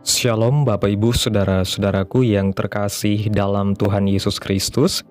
Shalom Bapak Ibu Saudara-saudaraku yang terkasih dalam Tuhan Yesus Kristus.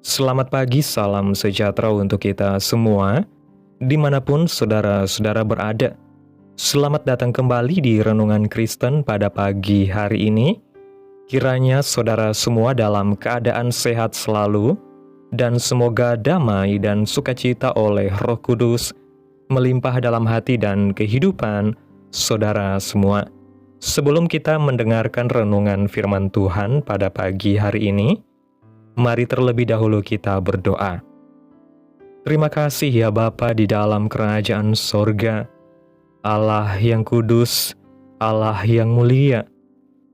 Selamat pagi, salam sejahtera untuk kita semua, dimanapun saudara-saudara berada. Selamat datang kembali di Renungan Kristen pada pagi hari ini. Kiranya saudara semua dalam keadaan sehat selalu, dan semoga damai dan sukacita oleh Roh Kudus melimpah dalam hati dan kehidupan saudara semua. Sebelum kita mendengarkan renungan firman Tuhan pada pagi hari ini, mari terlebih dahulu kita berdoa. Terima kasih ya Bapa di dalam kerajaan sorga, Allah yang kudus, Allah yang mulia,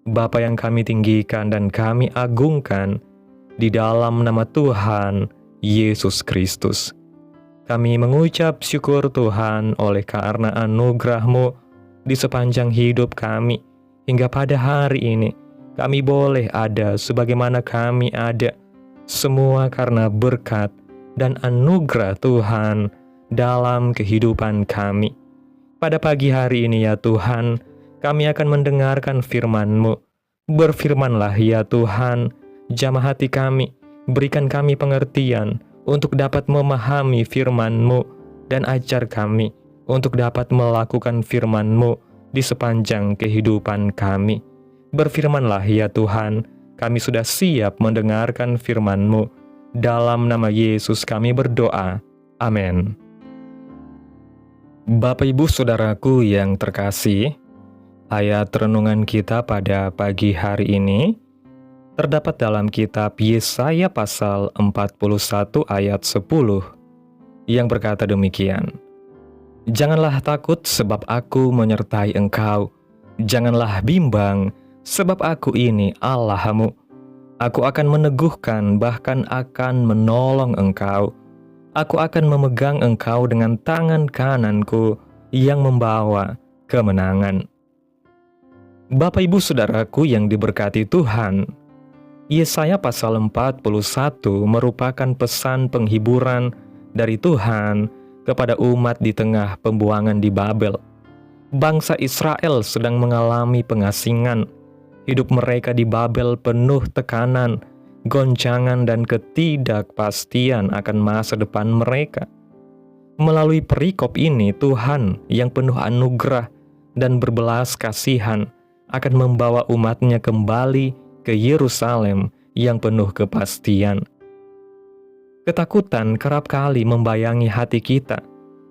Bapa yang kami tinggikan dan kami agungkan di dalam nama Tuhan Yesus Kristus. Kami mengucap syukur Tuhan oleh karena anugerah-Mu di sepanjang hidup kami, hingga pada hari ini, kami boleh ada sebagaimana kami ada, semua karena berkat dan anugerah Tuhan dalam kehidupan kami. Pada pagi hari ini ya Tuhan, kami akan mendengarkan firman-Mu. Berfirmanlah ya Tuhan, jamah hati kami, berikan kami pengertian untuk dapat memahami firman-Mu, dan ajar kami untuk dapat melakukan firman-Mu di sepanjang kehidupan kami. Berfirmanlah ya Tuhan, kami sudah siap mendengarkan firman-Mu. Dalam nama Yesus kami berdoa. Amin. Bapak Ibu Saudaraku yang terkasih, ayat renungan kita pada pagi hari ini terdapat dalam kitab Yesaya pasal 41 ayat 10 yang berkata demikian. Janganlah takut sebab aku menyertai engkau. Janganlah bimbang sebab aku ini Allah-Mu. Aku akan meneguhkan bahkan akan menolong engkau. Aku akan memegang engkau dengan tangan kananku yang membawa kemenangan. Bapak Ibu Saudaraku yang diberkati Tuhan, Yesaya pasal 41 merupakan pesan penghiburan dari Tuhan kepada umat di tengah pembuangan di Babel. Bangsa Israel sedang mengalami pengasingan. Hidup mereka di Babel penuh tekanan, goncangan, dan ketidakpastian akan masa depan mereka. Melalui perikop ini, Tuhan yang penuh anugerah dan berbelas kasihan akan membawa umatnya kembali ke Yerusalem yang penuh kepastian. Ketakutan kerap kali membayangi hati kita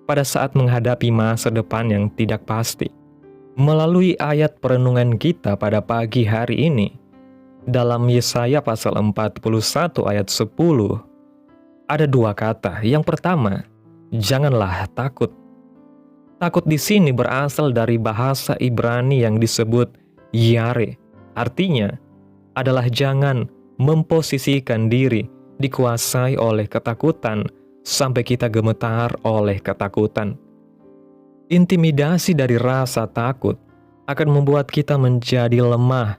pada saat menghadapi masa depan yang tidak pasti. Melalui ayat perenungan kita pada pagi hari ini, dalam Yesaya pasal 41 ayat 10, ada dua kata. Yang pertama, janganlah takut. Takut di sini berasal dari bahasa Ibrani yang disebut yare. Artinya adalah jangan memposisikan diri dikuasai oleh ketakutan sampai kita gemetar oleh ketakutan. Intimidasi dari rasa takut akan membuat kita menjadi lemah,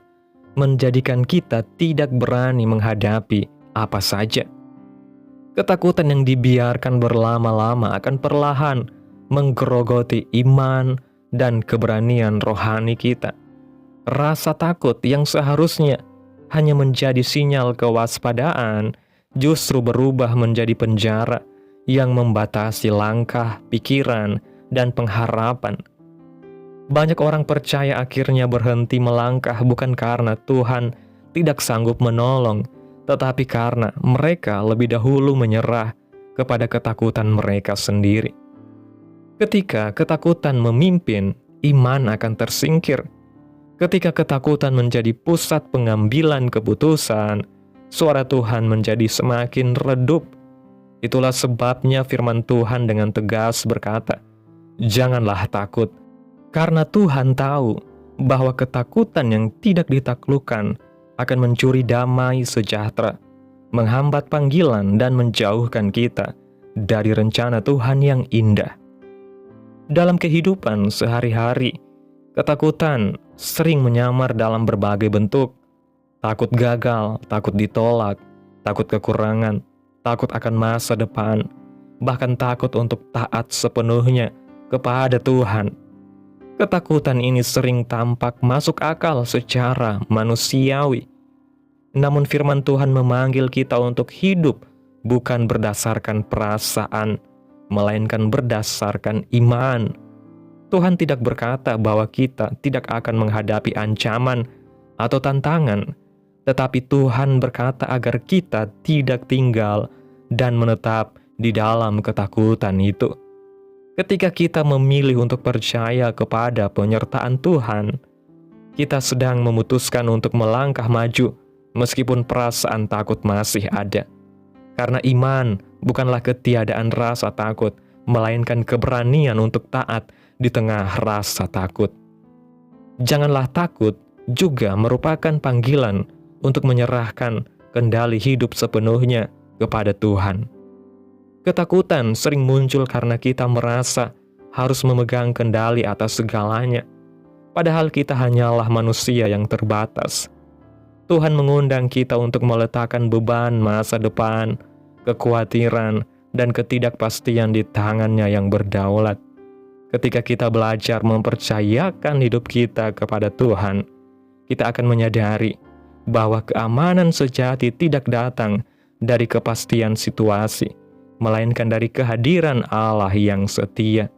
menjadikan kita tidak berani menghadapi apa saja. Ketakutan yang dibiarkan berlama-lama akan perlahan menggerogoti iman dan keberanian rohani kita. Rasa takut yang seharusnya hanya menjadi sinyal kewaspadaan justru berubah menjadi penjara yang membatasi langkah, pikiran, dan pengharapan. Banyak orang percaya akhirnya berhenti melangkah bukan karena Tuhan tidak sanggup menolong, tetapi karena mereka lebih dahulu menyerah kepada ketakutan mereka sendiri. Ketika ketakutan memimpin, iman akan tersingkir. Ketika ketakutan menjadi pusat pengambilan keputusan, suara Tuhan menjadi semakin redup. Itulah sebabnya firman Tuhan dengan tegas berkata, janganlah takut, karena Tuhan tahu bahwa ketakutan yang tidak ditaklukkan akan mencuri damai sejahtera, menghambat panggilan dan menjauhkan kita dari rencana Tuhan yang indah. Dalam kehidupan sehari-hari, ketakutan sering menyamar dalam berbagai bentuk. Takut gagal, takut ditolak, takut kekurangan, takut akan masa depan, bahkan takut untuk taat sepenuhnya kepada Tuhan. Ketakutan ini sering tampak masuk akal secara manusiawi. Namun firman Tuhan memanggil kita untuk hidup bukan berdasarkan perasaan, melainkan berdasarkan iman. Tuhan tidak berkata bahwa kita tidak akan menghadapi ancaman atau tantangan, tetapi Tuhan berkata agar kita tidak tinggal dan menetap di dalam ketakutan itu. Ketika kita memilih untuk percaya kepada penyertaan Tuhan, kita sedang memutuskan untuk melangkah maju meskipun perasaan takut masih ada. Karena iman bukanlah ketiadaan rasa takut, melainkan keberanian untuk taat di tengah rasa takut. Janganlah takut juga merupakan panggilan untuk menyerahkan kendali hidup sepenuhnya kepada Tuhan. Ketakutan sering muncul karena kita merasa harus memegang kendali atas segalanya, padahal kita hanyalah manusia yang terbatas. Tuhan mengundang kita untuk meletakkan beban masa depan, kekhawatiran, dan ketidakpastian di tangannya yang berdaulat. Ketika kita belajar mempercayakan hidup kita kepada Tuhan, kita akan menyadari bahwa keamanan sejati tidak datang dari kepastian situasi, melainkan dari kehadiran Allah yang setia.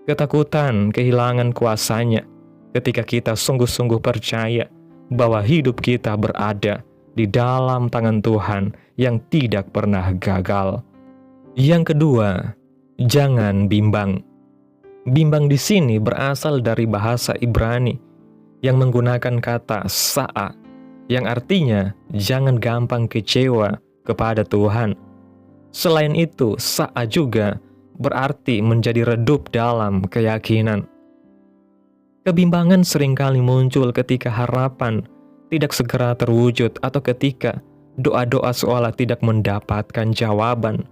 Ketakutan kehilangan kuasanya ketika kita sungguh-sungguh percaya bahwa hidup kita berada di dalam tangan Tuhan yang tidak pernah gagal. Yang kedua, jangan bimbang. Bimbang di sini berasal dari bahasa Ibrani yang menggunakan kata sa'a, yang artinya jangan gampang kecewa kepada Tuhan. Selain itu, sa'a juga berarti menjadi redup dalam keyakinan. Kebimbangan seringkali muncul ketika harapan tidak segera terwujud atau ketika doa-doa seolah tidak mendapatkan jawaban.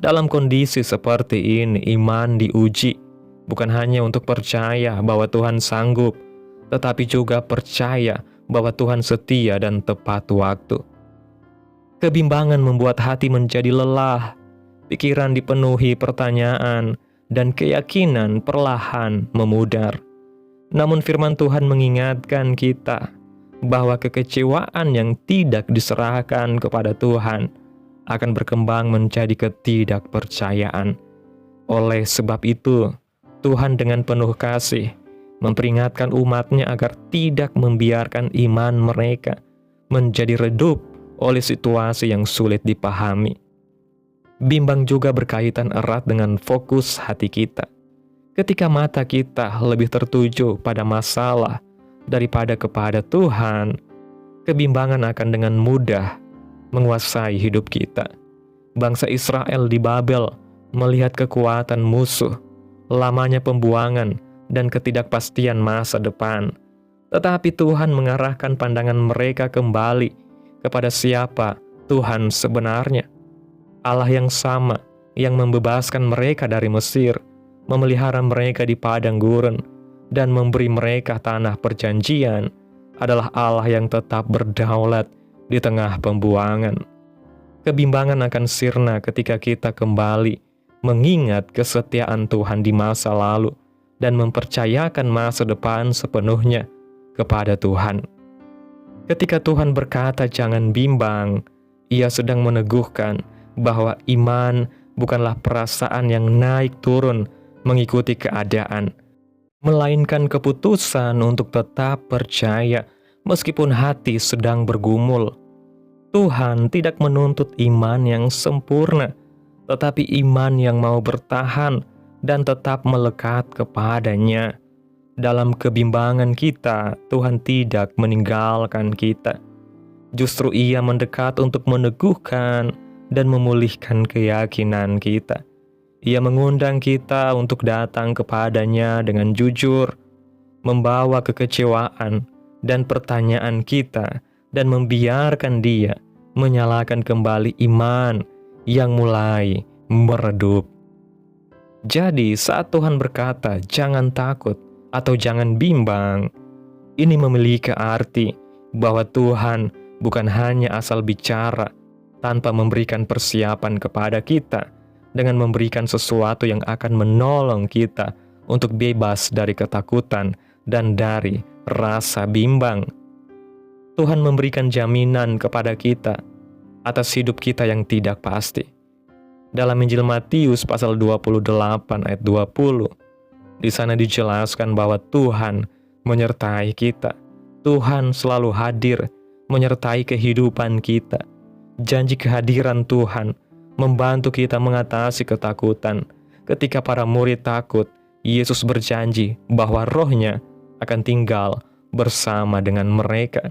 Dalam kondisi seperti ini, iman diuji, bukan hanya untuk percaya bahwa Tuhan sanggup, tetapi juga percaya bahwa Tuhan setia dan tepat waktu. Kebimbangan membuat hati menjadi lelah, pikiran dipenuhi pertanyaan, dan keyakinan perlahan memudar. Namun firman Tuhan mengingatkan kita bahwa kekecewaan yang tidak diserahkan kepada Tuhan akan berkembang menjadi ketidakpercayaan. Oleh sebab itu, Tuhan dengan penuh kasih memperingatkan umatnya agar tidak membiarkan iman mereka menjadi redup oleh situasi yang sulit dipahami. Bimbang juga berkaitan erat dengan fokus hati kita. Ketika mata kita lebih tertuju pada masalah daripada kepada Tuhan, kebimbangan akan dengan mudah menguasai hidup kita. Bangsa Israel di Babel melihat kekuatan musuh, lamanya pembuangan, dan ketidakpastian masa depan. Tetapi Tuhan mengarahkan pandangan mereka kembali kepada siapa Tuhan sebenarnya. Allah yang sama yang membebaskan mereka dari Mesir, memelihara mereka di padang gurun, dan memberi mereka tanah perjanjian, adalah Allah yang tetap berdaulat di tengah pembuangan. Kebimbangan akan sirna ketika kita kembali mengingat kesetiaan Tuhan di masa lalu dan mempercayakan masa depan sepenuhnya kepada Tuhan. Ketika Tuhan berkata jangan bimbang, Ia sedang meneguhkan bahwa iman bukanlah perasaan yang naik turun mengikuti keadaan, melainkan keputusan untuk tetap percaya meskipun hati sedang bergumul. Tuhan tidak menuntut iman yang sempurna, tetapi iman yang mau bertahan dan tetap melekat kepadanya. Dalam kebimbangan kita, Tuhan tidak meninggalkan kita. Justru Ia mendekat untuk meneguhkan dan memulihkan keyakinan kita. Ia mengundang kita untuk datang kepadanya dengan jujur, membawa kekecewaan dan pertanyaan kita, dan membiarkan Dia menyalakan kembali iman yang mulai meredup. Jadi saat Tuhan berkata, jangan takut atau jangan bimbang, ini memiliki arti bahwa Tuhan bukan hanya asal bicara tanpa memberikan persiapan kepada kita dengan memberikan sesuatu yang akan menolong kita untuk bebas dari ketakutan dan dari rasa bimbang. Tuhan memberikan jaminan kepada kita atas hidup kita yang tidak pasti. Dalam Injil Matius pasal 28 ayat 20, di sana dijelaskan bahwa Tuhan menyertai kita. Tuhan selalu hadir menyertai kehidupan kita. Janji kehadiran Tuhan membantu kita mengatasi ketakutan. Ketika para murid takut, Yesus berjanji bahwa Roh-Nya akan tinggal bersama dengan mereka.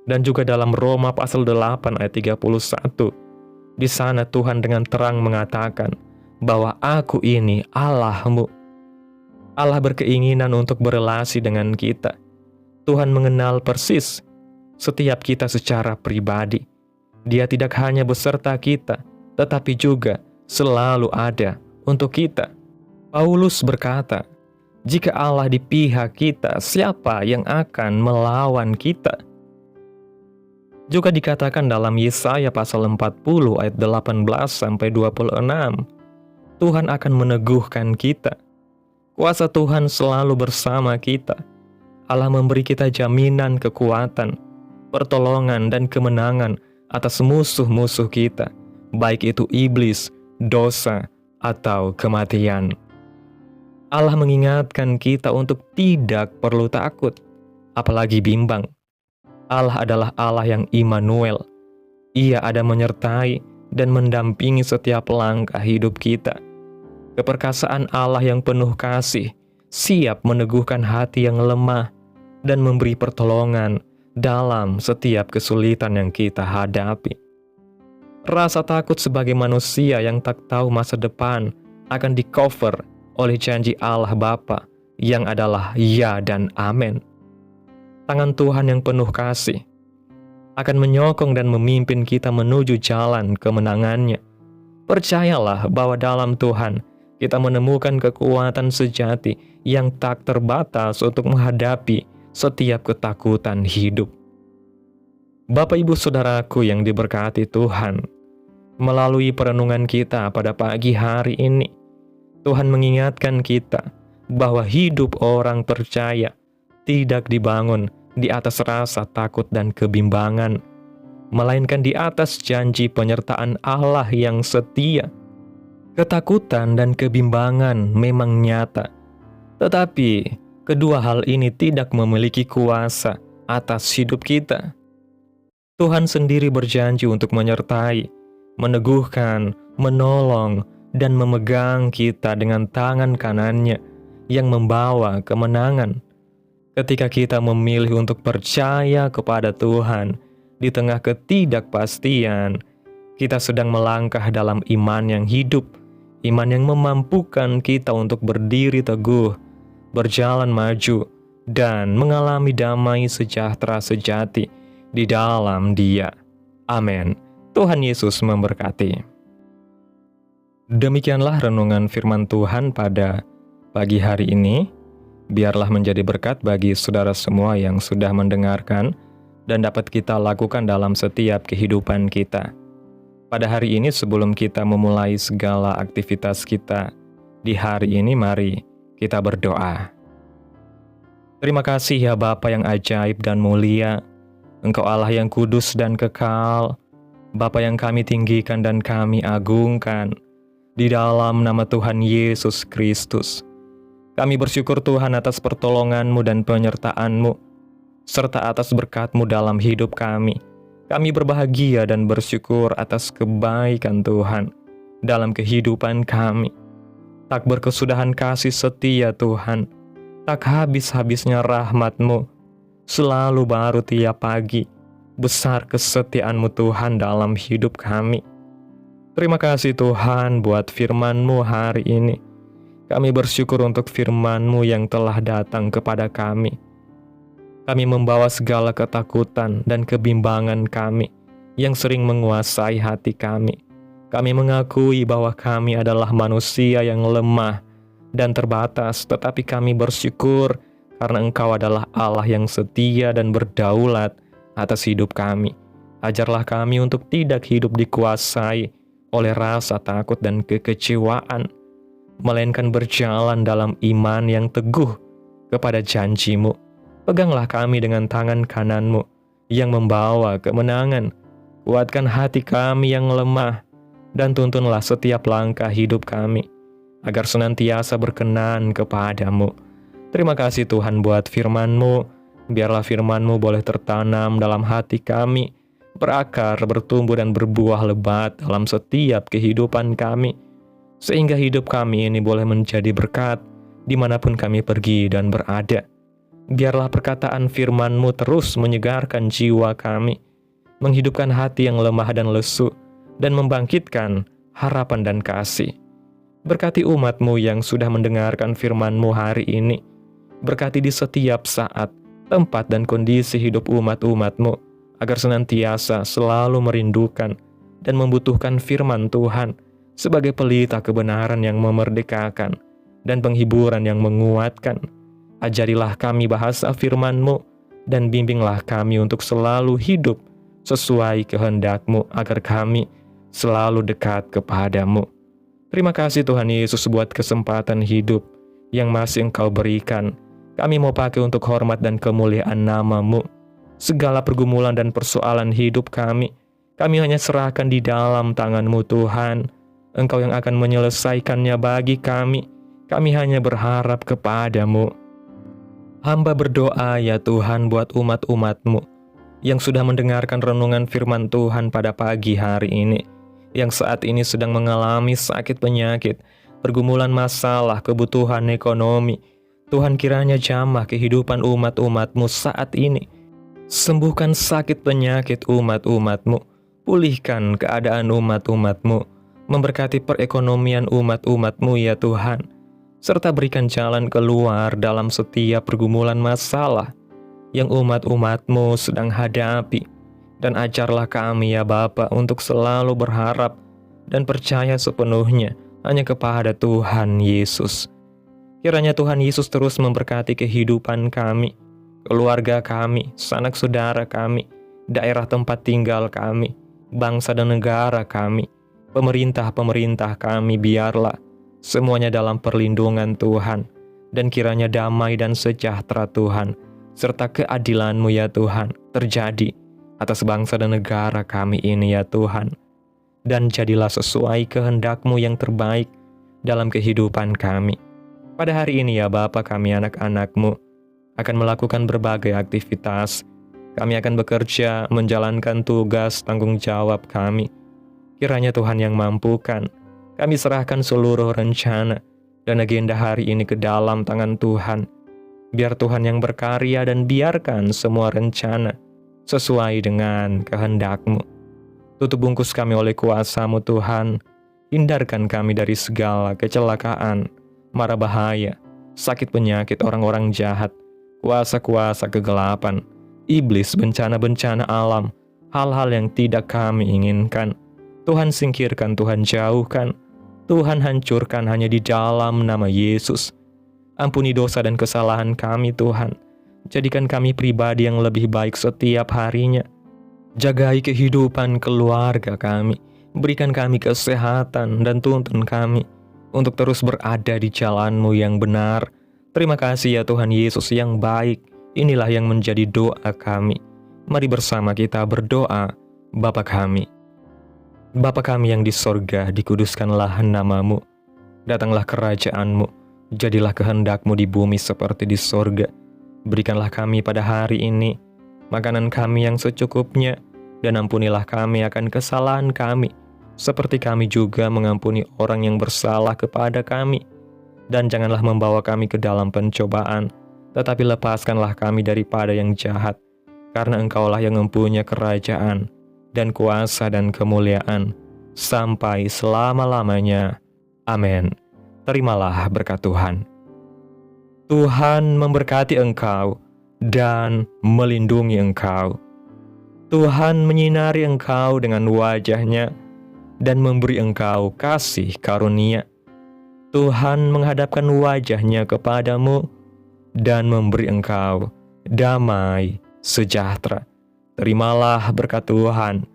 Dan juga dalam Roma pasal 8 ayat 31, di sana Tuhan dengan terang mengatakan bahwa Aku ini Allahmu. Allah berkeinginan untuk berelasi dengan kita. Tuhan mengenal persis setiap kita secara pribadi. Dia tidak hanya beserta kita, tetapi juga selalu ada untuk kita. Paulus berkata, jika Allah di pihak kita, siapa yang akan melawan kita? Juga dikatakan dalam Yesaya pasal 40 ayat 18-26, Tuhan akan meneguhkan kita. Kuasa Tuhan selalu bersama kita. Allah memberi kita jaminan kekuatan, pertolongan dan kemenangan atas musuh-musuh kita, baik itu iblis, dosa, atau kematian. Allah mengingatkan kita untuk tidak perlu takut, apalagi bimbang. Allah adalah Allah yang Immanuel. Ia ada menyertai dan mendampingi setiap langkah hidup kita. Keperkasaan Allah yang penuh kasih, siap meneguhkan hati yang lemah dan memberi pertolongan dalam setiap kesulitan yang kita hadapi. Rasa takut sebagai manusia yang tak tahu masa depan akan di-cover oleh janji Allah Bapa yang adalah ya dan amin. Tangan Tuhan yang penuh kasih akan menyokong dan memimpin kita menuju jalan kemenangannya. Percayalah bahwa dalam Tuhan kita menemukan kekuatan sejati yang tak terbatas untuk menghadapi setiap ketakutan hidup. Bapak Ibu Saudaraku yang diberkati Tuhan, melalui perenungan kita pada pagi hari ini, Tuhan mengingatkan kita bahwa hidup orang percaya tidak dibangun di atas rasa takut dan kebimbangan, melainkan di atas janji penyertaan Allah yang setia. Ketakutan dan kebimbangan memang nyata, tetapi kedua hal ini tidak memiliki kuasa atas hidup kita. Tuhan sendiri berjanji untuk menyertai, meneguhkan, menolong, dan memegang kita dengan tangan kanannya yang membawa kemenangan. Ketika kita memilih untuk percaya kepada Tuhan di tengah ketidakpastian, kita sedang melangkah dalam iman yang hidup, iman yang memampukan kita untuk berdiri teguh, berjalan maju, dan mengalami damai sejahtera sejati di dalam Dia. Amin. Tuhan Yesus memberkati. Demikianlah renungan firman Tuhan pada pagi hari ini. Biarlah menjadi berkat bagi saudara semua yang sudah mendengarkan dan dapat kita lakukan dalam setiap kehidupan kita. Pada hari ini sebelum kita memulai segala aktivitas kita di hari ini, mari kita berdoa. Terima kasih ya Bapa yang ajaib dan mulia, Engkau Allah yang kudus dan kekal, Bapa yang kami tinggikan dan kami agungkan, di dalam nama Tuhan Yesus Kristus. Kami bersyukur Tuhan atas pertolongan-Mu dan penyertaan-Mu, serta atas berkat-Mu dalam hidup kami. Kami berbahagia dan bersyukur atas kebaikan Tuhan dalam kehidupan kami. Tak berkesudahan kasih setia Tuhan, tak habis-habisnya rahmat-Mu, selalu baru tiap pagi. Besar kesetiaan-Mu Tuhan dalam hidup kami. Terima kasih Tuhan buat firman-Mu hari ini. Kami bersyukur untuk firman-Mu yang telah datang kepada kami. Kami membawa segala ketakutan dan kebimbangan kami yang sering menguasai hati kami. Kami mengakui bahwa kami adalah manusia yang lemah dan terbatas, tetapi kami bersyukur karena Engkau adalah Allah yang setia dan berdaulat atas hidup kami. Ajarlah kami untuk tidak hidup dikuasai oleh rasa takut dan kekecewaan. melainkan berjalan dalam iman yang teguh kepada janji-Mu. Peganglah kami dengan tangan kanan-Mu yang membawa kemenangan. Kuatkan hati kami yang lemah, dan tuntunlah setiap langkah hidup kami, agar senantiasa berkenan kepadamu. Terima kasih Tuhan buat firman-Mu. Biarlah firman-Mu boleh tertanam dalam hati kami, berakar, bertumbuh dan berbuah lebat dalam setiap kehidupan kami, sehingga hidup kami ini boleh menjadi berkat dimanapun kami pergi dan berada. Biarlah perkataan firman-Mu terus menyegarkan jiwa kami, menghidupkan hati yang lemah dan lesu, dan membangkitkan harapan dan kasih. Berkati umat-Mu yang sudah mendengarkan firman-Mu hari ini. Berkati di setiap saat, tempat dan kondisi hidup umat-umat-Mu, agar senantiasa selalu merindukan dan membutuhkan firman Tuhan sebagai pelita kebenaran yang memerdekakan dan penghiburan yang menguatkan. Ajarilah kami bahasa firman-Mu, dan bimbinglah kami untuk selalu hidup sesuai kehendak-Mu, agar kami selalu dekat kepadamu. Terima kasih Tuhan Yesus buat kesempatan hidup yang masih Engkau berikan. Kami mau pakai untuk hormat dan kemuliaan nama-Mu. Segala pergumulan dan persoalan hidup kami hanya serahkan di dalam tangan-Mu Tuhan. Engkau yang akan menyelesaikannya bagi kami. Kami hanya berharap kepada-Mu. Hamba berdoa ya Tuhan buat umat-umat-Mu yang sudah mendengarkan renungan firman Tuhan pada pagi hari ini, yang saat ini sedang mengalami sakit penyakit, pergumulan masalah, kebutuhan ekonomi. Tuhan kiranya jamah kehidupan umat-umat-Mu saat ini. Sembuhkan sakit penyakit umat-umat-Mu, pulihkan keadaan umat-umat-Mu, memberkati perekonomian umat-umat-Mu ya Tuhan, serta berikan jalan keluar dalam setiap pergumulan masalah yang umat-umat-Mu sedang hadapi. Dan ajarlah kami ya Bapa untuk selalu berharap dan percaya sepenuhnya hanya kepada Tuhan Yesus. Kiranya Tuhan Yesus terus memberkati kehidupan kami, keluarga kami, sanak saudara kami, daerah tempat tinggal kami, bangsa dan negara kami, pemerintah-pemerintah kami. Biarlah semuanya dalam perlindungan Tuhan, dan kiranya damai dan sejahtera Tuhan, serta keadilan-Mu ya Tuhan, terjadi atas bangsa dan negara kami ini ya Tuhan. Dan jadilah sesuai kehendak-Mu yang terbaik dalam kehidupan kami. Pada hari ini ya Bapa, kami anak-anak-Mu akan melakukan berbagai aktivitas. Kami akan bekerja, menjalankan tugas tanggung jawab kami. Kiranya Tuhan yang mampukan. Kami serahkan seluruh rencana dan agenda hari ini ke dalam tangan Tuhan. Biar Tuhan yang berkarya dan biarkan semua rencana sesuai dengan kehendak-Mu. Tutup bungkus kami oleh kuasa-Mu Tuhan. Hindarkan kami dari segala kecelakaan, mara bahaya, sakit penyakit orang-orang jahat, kuasa-kuasa kegelapan, iblis, bencana-bencana alam, hal-hal yang tidak kami inginkan. Tuhan singkirkan, Tuhan jauhkan, Tuhan hancurkan hanya di dalam nama Yesus. Ampuni dosa dan kesalahan kami Tuhan. Jadikan kami pribadi yang lebih baik setiap harinya. Jagai kehidupan keluarga kami. Berikan kami kesehatan dan tuntun kami untuk terus berada di jalan-Mu yang benar. Terima kasih ya Tuhan Yesus yang baik. Inilah yang menjadi doa kami. Mari bersama kita berdoa. Bapa kami. Bapa kami yang di sorga, dikuduskanlah nama-Mu. Datanglah kerajaan-Mu. Jadilah kehendak-Mu di bumi seperti di sorga. Berikanlah kami pada hari ini makanan kami yang secukupnya, dan ampunilah kami akan kesalahan kami, seperti kami juga mengampuni orang yang bersalah kepada kami. Dan janganlah membawa kami ke dalam pencobaan, tetapi lepaskanlah kami daripada yang jahat, karena Engkaulah yang mempunyai kerajaan, dan kuasa dan kemuliaan, sampai selama-lamanya. Amin. Terimalah berkat Tuhan. Tuhan memberkati engkau dan melindungi engkau. Tuhan menyinari engkau dengan wajah-Nya dan memberi engkau kasih karunia. Tuhan menghadapkan wajah-Nya kepadamu dan memberi engkau damai sejahtera. Terimalah berkat Tuhan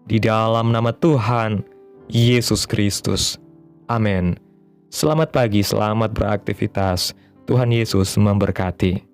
di dalam nama Tuhan Yesus Kristus. Amin. Selamat pagi, selamat beraktivitas. Tuhan Yesus memberkati.